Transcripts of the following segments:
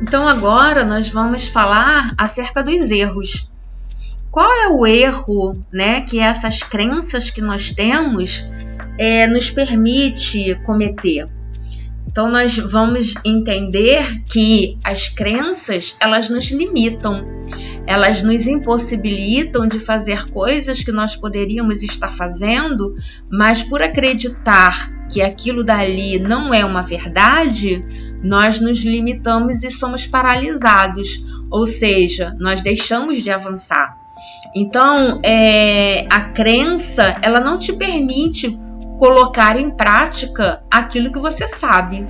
Então agora nós vamos falar acerca dos erros. Qual é o erro, né, que essas crenças que nós temos nos permite cometer? Então nós vamos entender que as crenças, elas nos limitam, elas nos impossibilitam de fazer coisas que nós poderíamos estar fazendo, mas por acreditar que aquilo dali não é uma verdade, nós nos limitamos e somos paralisados, ou seja, nós deixamos de avançar. Então, a crença, ela não te permite colocar em prática aquilo que você sabe.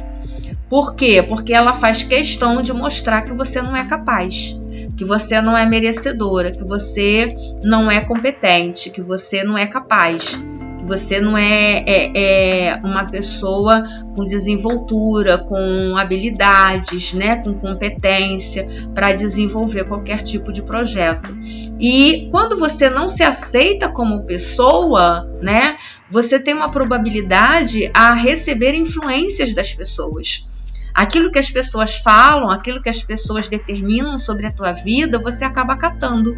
Por quê? Porque ela faz questão de mostrar que você não é capaz, que você não é merecedora, que você não é competente, que você não é capaz, que você não é uma pessoa com desenvoltura, com habilidades, né, com competência para desenvolver qualquer tipo de projeto. E quando você não se aceita como pessoa, né, você tem uma probabilidade a receber influências das pessoas. Aquilo que as pessoas falam, aquilo que as pessoas determinam sobre a tua vida, você acaba acatando.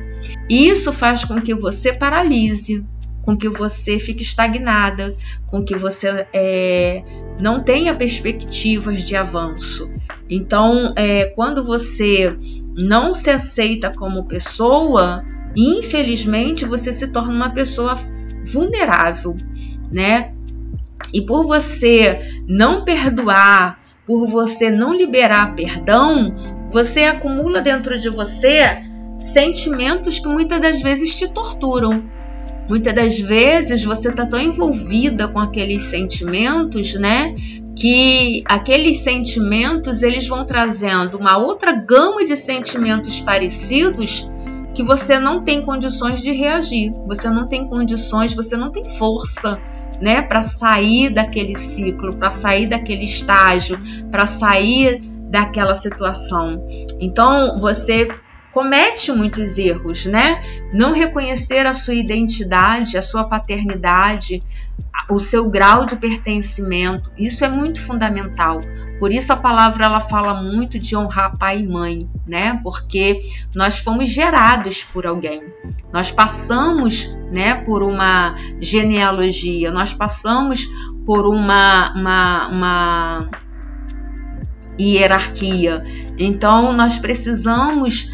E isso faz com que você paralise, com que você fique estagnada, com que você não tenha perspectivas de avanço. Então, quando você não se aceita como pessoa, infelizmente você se torna uma pessoa vulnerável, né? E por você não perdoar, por você não liberar perdão, você acumula dentro de você sentimentos que muitas das vezes te torturam. Muitas das vezes você está tão envolvida com aqueles sentimentos, né, que aqueles sentimentos eles vão trazendo uma outra gama de sentimentos parecidos que você não tem condições de reagir, você não tem condições, você não tem força, né, para sair daquele ciclo, para sair daquele estágio, para sair daquela situação. Então você comete muitos erros, né? Não reconhecer a sua identidade, a sua paternidade, o seu grau de pertencimento, isso é muito fundamental. Por isso a palavra ela fala muito de honrar pai e mãe, né? Porque nós fomos gerados por alguém. Nós passamos, né, por uma genealogia, nós passamos por uma hierarquia. Então nós precisamos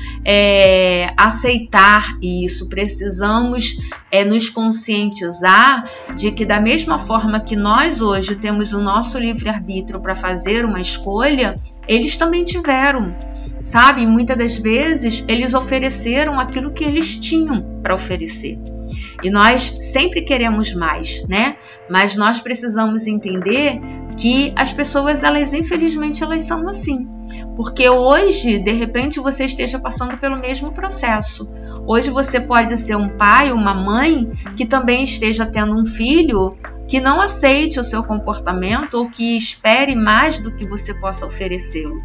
aceitar isso, precisamos nos conscientizar de que da mesma forma que nós hoje temos o nosso livre-arbítrio para fazer uma escolha, eles também tiveram, sabe? Muitas das vezes eles ofereceram aquilo que eles tinham para oferecer. E nós sempre queremos mais, né? Mas nós precisamos entender que as pessoas, elas infelizmente, elas são assim. Porque hoje, de repente, você esteja passando pelo mesmo processo. Hoje você pode ser um pai, uma mãe, que também esteja tendo um filho que não aceite o seu comportamento ou que espere mais do que você possa oferecê-lo.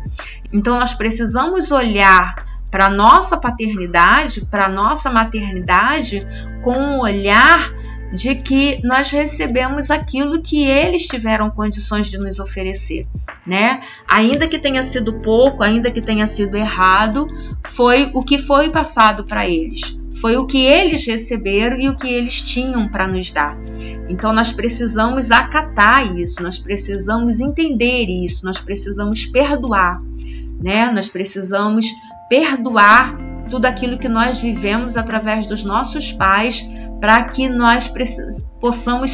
Então, nós precisamos olhar para a nossa paternidade, para a nossa maternidade, com um olhar de que nós recebemos aquilo que eles tiveram condições de nos oferecer, né? Ainda que tenha sido pouco, ainda que tenha sido errado, foi o que foi passado para eles. Foi o que eles receberam e o que eles tinham para nos dar. Então nós precisamos acatar isso, nós precisamos entender isso, nós precisamos perdoar, né? Nós precisamos perdoar tudo aquilo que nós vivemos através dos nossos pais, para que nós possamos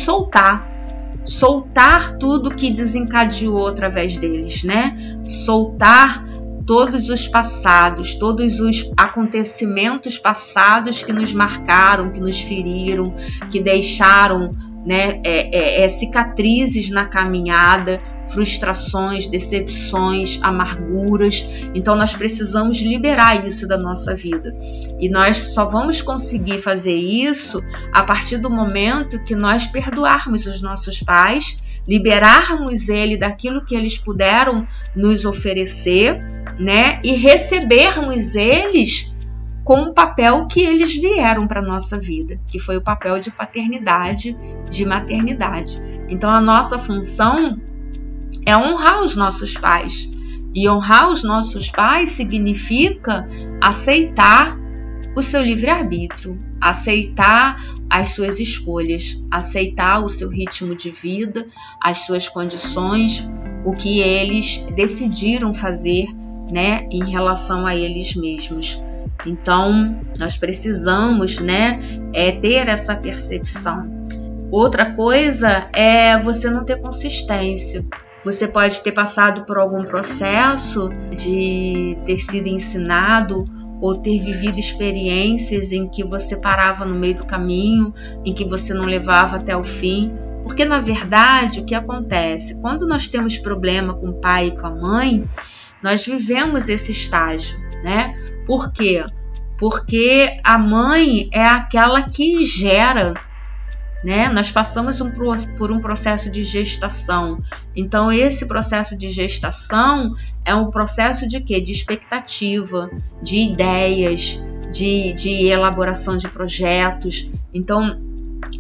soltar tudo que desencadeou através deles, né? Soltar todos os passados, todos os acontecimentos passados que nos marcaram, que nos feriram, que deixaram, né, cicatrizes na caminhada, frustrações, decepções, amarguras. Então nós precisamos liberar isso da nossa vida. E nós só vamos conseguir fazer isso a partir do momento que nós perdoarmos os nossos pais, liberarmos eles daquilo que eles puderam nos oferecer, né, e recebermos eles com o papel que eles vieram para a nossa vida, que foi o papel de paternidade, de maternidade. Então a nossa função é honrar os nossos pais. E honrar os nossos pais significa aceitar o seu livre-arbítrio, aceitar as suas escolhas, aceitar o seu ritmo de vida, as suas condições, o que eles decidiram fazer, né, em relação a eles mesmos. Então, nós precisamos, né, ter essa percepção. Outra coisa é você não ter consistência. Você pode ter passado por algum processo de ter sido ensinado ou ter vivido experiências em que você parava no meio do caminho, em que você não levava até o fim. Porque, na verdade, o que acontece? Quando nós temos problema com o pai e com a mãe, nós vivemos esse estágio, né? Por quê? Porque a mãe é aquela que gera, né? Nós passamos por um processo de gestação. Então, esse processo de gestação é um processo de quê? De expectativa, de ideias, de elaboração de projetos. Então,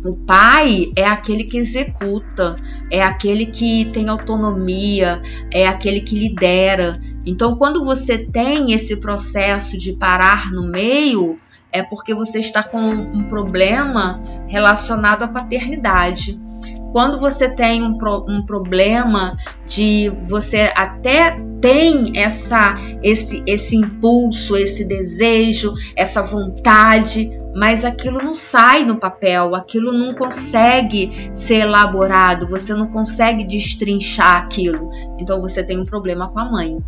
o pai é aquele que executa, é aquele que tem autonomia, é aquele que lidera. Então, quando você tem esse processo de parar no meio, é porque você está com um problema relacionado à paternidade. Quando você tem um problema de você até tem esse impulso, esse desejo, essa vontade, mas aquilo não sai no papel, aquilo não consegue ser elaborado, você não consegue destrinchar aquilo. Então você tem um problema com a mãe,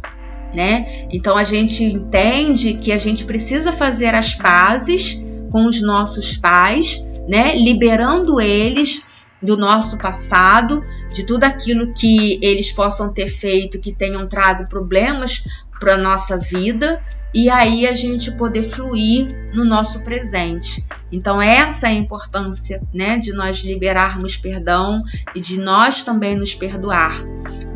né? Então a gente entende que a gente precisa fazer as pazes com os nossos pais, né? Liberando eles do nosso passado, de tudo aquilo que eles possam ter feito, que tenham trago problemas para a nossa vida, e aí a gente poder fluir no nosso presente. Então essa é a importância, né, de nós liberarmos perdão e de nós também nos perdoar.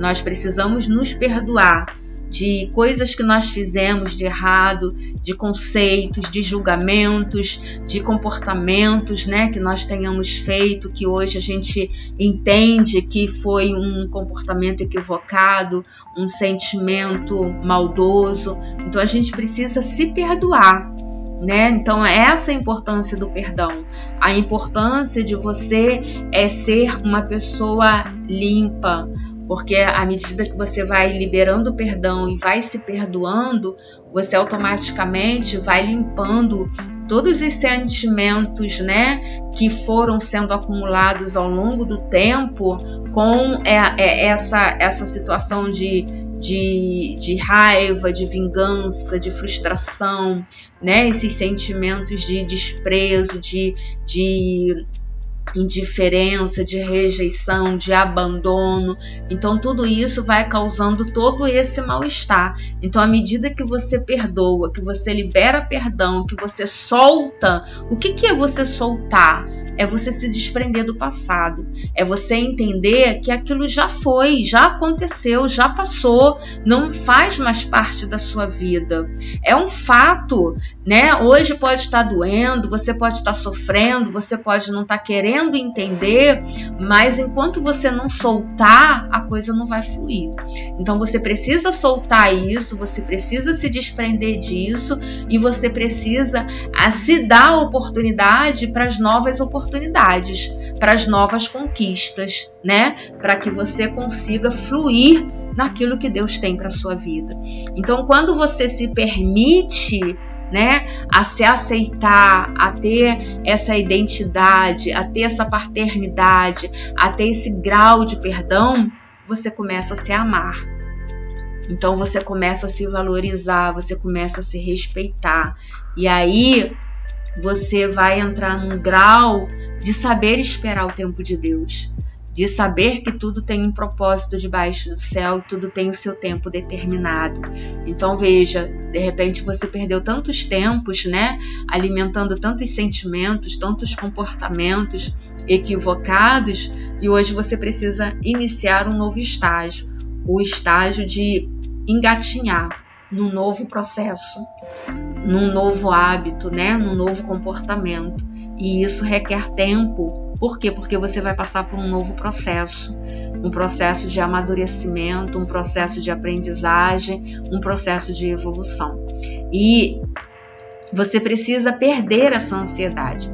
Nós precisamos nos perdoar de coisas que nós fizemos de errado, de conceitos, de julgamentos, de comportamentos, né, que nós tenhamos feito, que hoje a gente entende que foi um comportamento equivocado, um sentimento maldoso. Então a gente precisa se perdoar, né? Então essa é a importância do perdão. A importância de você ser uma pessoa limpa, porque à medida que você vai liberando o perdão e vai se perdoando, você automaticamente vai limpando todos os sentimentos, né, que foram sendo acumulados ao longo do tempo com essa situação de raiva, de vingança, de frustração, né, esses sentimentos de desprezo, de indiferença, de rejeição, de abandono. Então tudo isso vai causando todo esse mal-estar. Então à medida que você perdoa, que você libera perdão, que você solta, o que é você soltar? É você se desprender do passado, é você entender que aquilo já foi, já aconteceu, já passou, não faz mais parte da sua vida. É um fato, né? Hoje pode estar doendo, você pode estar sofrendo, você pode não estar querendo entender, mas enquanto você não soltar, a coisa não vai fluir. Então você precisa soltar isso, você precisa se desprender disso e você precisa se dar oportunidade para as novas oportunidades, para as novas conquistas, né? Para que você consiga fluir naquilo que Deus tem para a sua vida. Então, quando você se permite, né, a se aceitar, a ter essa identidade, a ter essa paternidade, a ter esse grau de perdão, você começa a se amar. Então, você começa a se valorizar, você começa a se respeitar. E aí você vai entrar num grau de saber esperar o tempo de Deus, de saber que tudo tem um propósito debaixo do céu, tudo tem o seu tempo determinado. Então veja, de repente você perdeu tantos tempos, né, alimentando tantos sentimentos, tantos comportamentos equivocados, e hoje você precisa iniciar um novo estágio, o estágio de engatinhar num novo processo, num novo hábito, né? Num novo comportamento. E isso requer tempo. Por quê? Porque você vai passar por um novo processo. um processo de amadurecimento, um processo de aprendizagem, um processo de evolução. E você precisa perder essa ansiedade,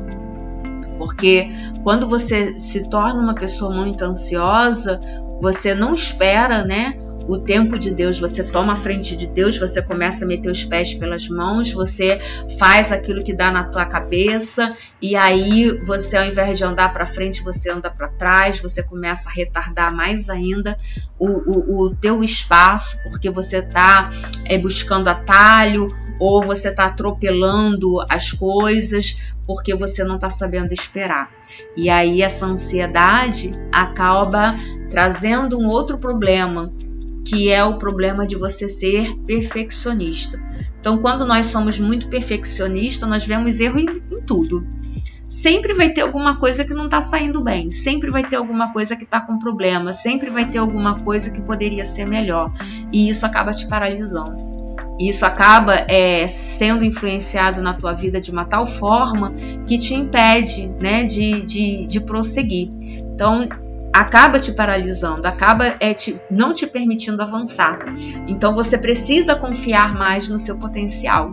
porque quando você se torna uma pessoa muito ansiosa, você não espera, né, o tempo de Deus, você toma a frente de Deus, você começa a meter os pés pelas mãos, você faz aquilo que dá na tua cabeça, e aí você, ao invés de andar para frente, você anda para trás, você começa a retardar mais ainda o teu espaço, porque você está buscando atalho, ou você está atropelando as coisas, porque você não está sabendo esperar. E aí essa ansiedade acaba trazendo um outro problema, que é o problema de você ser perfeccionista. Então, quando nós somos muito perfeccionistas, nós vemos erro em tudo. Sempre vai ter alguma coisa que não está saindo bem, sempre vai ter alguma coisa que está com problema, sempre vai ter alguma coisa que poderia ser melhor. E isso acaba te paralisando. Isso acaba sendo influenciado na tua vida de uma tal forma que te impede, né, de prosseguir. Então, acaba te paralisando, acaba não te permitindo avançar. Então, você precisa confiar mais no seu potencial.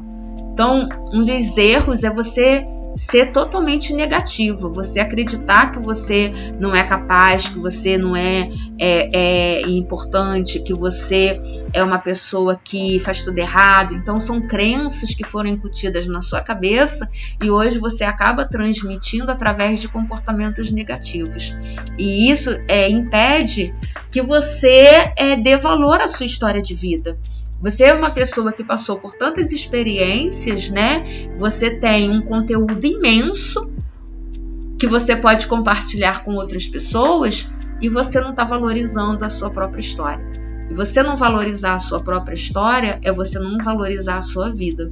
Então, um dos erros é você ser totalmente negativo, você acreditar que você não é capaz, que você não é importante, que você é uma pessoa que faz tudo errado. Então são crenças que foram incutidas na sua cabeça e hoje você acaba transmitindo através de comportamentos negativos. E isso impede que você dê valor à sua história de vida. Você é uma pessoa que passou por tantas experiências, né? Você tem um conteúdo imenso que você pode compartilhar com outras pessoas e você não está valorizando a sua própria história. E você não valorizar a sua própria história é você não valorizar a sua vida.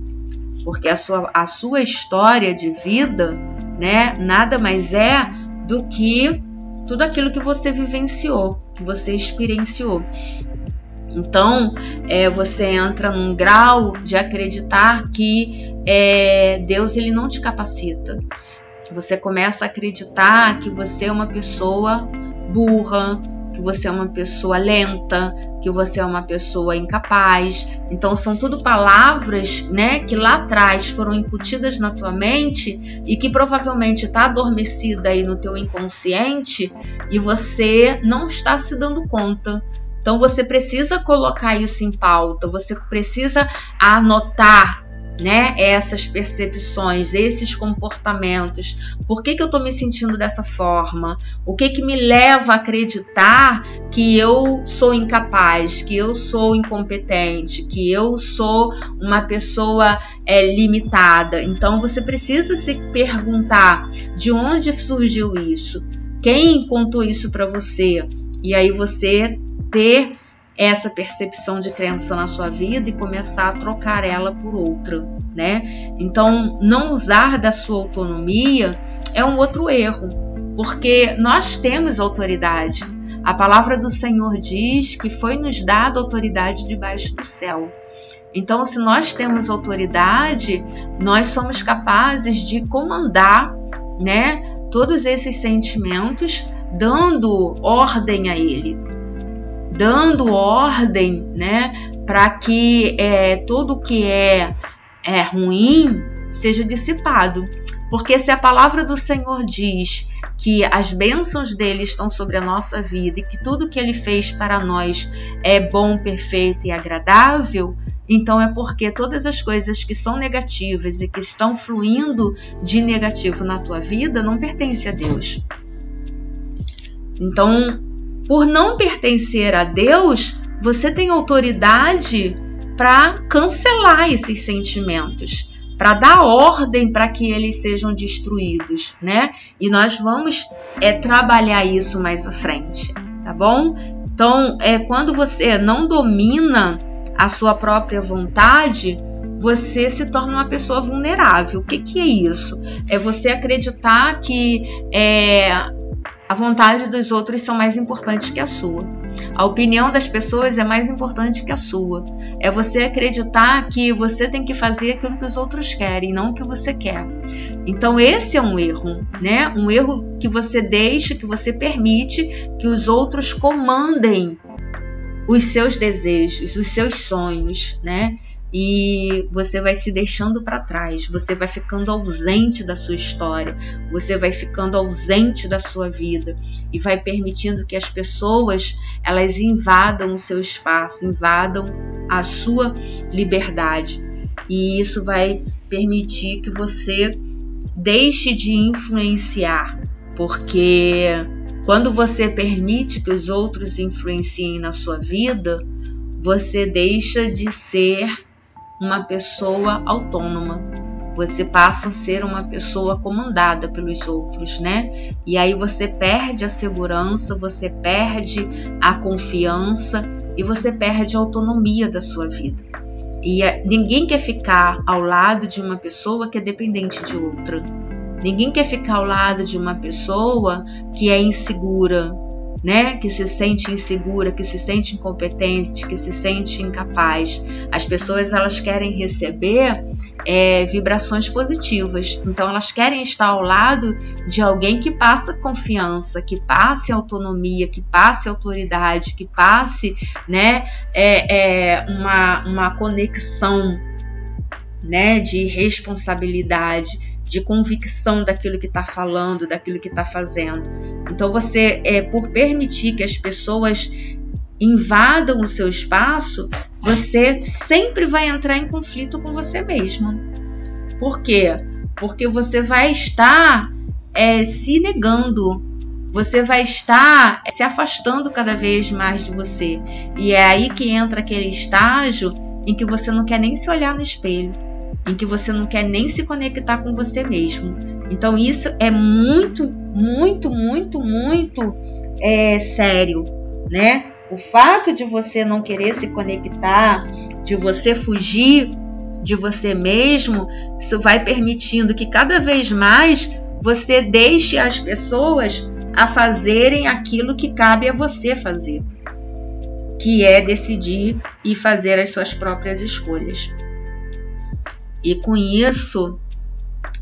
Porque a sua história de vida, né, nada mais é do que tudo aquilo que você vivenciou, que você experienciou. Então, você entra num grau de acreditar que Deus ele não te capacita. Você começa a acreditar que você é uma pessoa burra, que você é uma pessoa lenta, que você é uma pessoa incapaz. Então, são tudo palavras, né, que lá atrás foram incutidas na tua mente e que provavelmente está adormecida aí no teu inconsciente e você não está se dando conta. Então, você precisa colocar isso em pauta, você precisa anotar, né, essas percepções, esses comportamentos. Por que eu estou me sentindo dessa forma? O que me leva a acreditar que eu sou incapaz, que eu sou incompetente, que eu sou uma pessoa limitada? Então, você precisa se perguntar de onde surgiu isso, quem contou isso para você, e aí você ter essa percepção de crença na sua vida e começar a trocar ela por outra, né? Então, não usar da sua autonomia é um outro erro, porque nós temos autoridade. A palavra do Senhor diz que foi nos dada autoridade debaixo do céu. Então, se nós temos autoridade, nós somos capazes de comandar, né, todos esses sentimentos, dando ordem a ele. Dando ordem, né, para que tudo que é ruim seja dissipado. Porque se a palavra do Senhor diz que as bênçãos dele estão sobre a nossa vida e que tudo que ele fez para nós é bom, perfeito e agradável, então é porque todas as coisas que são negativas e que estão fluindo de negativo na tua vida não pertencem a Deus. Então, por não pertencer a Deus, você tem autoridade para cancelar esses sentimentos, para dar ordem para que eles sejam destruídos, né? E nós vamos trabalhar isso mais à frente, tá bom? Então, quando você não domina a sua própria vontade, você se torna uma pessoa vulnerável. O que é isso? É você acreditar que a vontade dos outros são mais importantes que a sua. A opinião das pessoas é mais importante que a sua. É você acreditar que você tem que fazer aquilo que os outros querem, não o que você quer. Então esse é um erro, né? Um erro que você deixa, que você permite que os outros comandem os seus desejos, os seus sonhos, né? E você vai se deixando para trás, você vai ficando ausente da sua história, você vai ficando ausente da sua vida e vai permitindo que as pessoas elas invadam o seu espaço, invadam a sua liberdade. E isso vai permitir que você deixe de influenciar, porque quando você permite que os outros influenciem na sua vida, você deixa de ser uma pessoa autônoma. Você passa a ser uma pessoa comandada pelos outros, né? E aí você perde a segurança, você perde a confiança e você perde a autonomia da sua vida. E ninguém quer ficar ao lado de uma pessoa que é dependente de outra. Ninguém quer ficar ao lado de uma pessoa que é insegura, né? Que se sente insegura, que se sente incompetente, que se sente incapaz. As pessoas elas querem receber vibrações positivas. Então elas querem estar ao lado de alguém que passa confiança, que passe autonomia, que passe autoridade, que passe, né? Uma conexão, né? De responsabilidade, de convicção daquilo que está falando, daquilo que está fazendo. Então você, por permitir que as pessoas invadam o seu espaço, você sempre vai entrar em conflito com você mesma. Por quê? Porque você vai estar se negando, você vai estar se afastando cada vez mais de você. E é aí que entra aquele estágio em que você não quer nem se olhar no espelho, em que você não quer nem se conectar com você mesmo. Então isso é muito, muito, muito, muito sério, né? O fato de você não querer se conectar, de você fugir de você mesmo, isso vai permitindo que cada vez mais você deixe as pessoas a fazerem aquilo que cabe a você fazer, que é decidir e fazer as suas próprias escolhas. E com isso,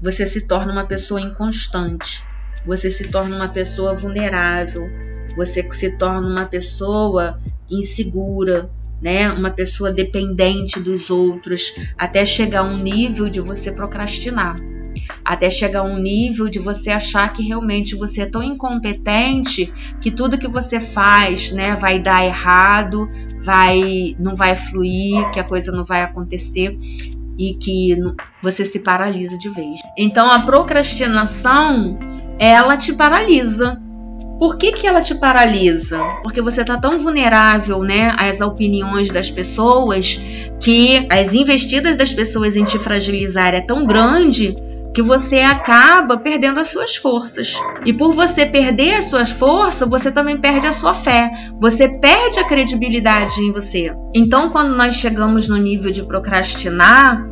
você se torna uma pessoa inconstante, você se torna uma pessoa vulnerável, você se torna uma pessoa insegura, né? Uma pessoa dependente dos outros, até chegar a um nível de você procrastinar, até chegar a um nível de você achar que realmente você é tão incompetente que tudo que você faz, né, vai dar errado, não vai fluir, que a coisa não vai acontecer, e que você se paralisa de vez. Então a procrastinação, ela te paralisa. Por que ela te paralisa? Porque você está tão vulnerável, né, às opiniões das pessoas, que as investidas das pessoas em te fragilizar é tão grande que você acaba perdendo as suas forças. E por você perder as suas forças, você também perde a sua fé. Você perde a credibilidade em você. Então, quando nós chegamos no nível de procrastinar,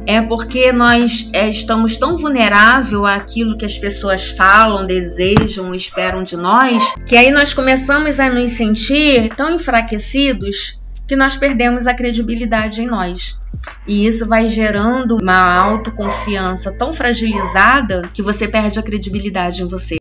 é porque nós estamos tão vulneráveis àquilo que as pessoas falam, desejam, esperam de nós, que aí nós começamos a nos sentir tão enfraquecidos que nós perdemos a credibilidade em nós. E isso vai gerando uma autoconfiança tão fragilizada que você perde a credibilidade em você.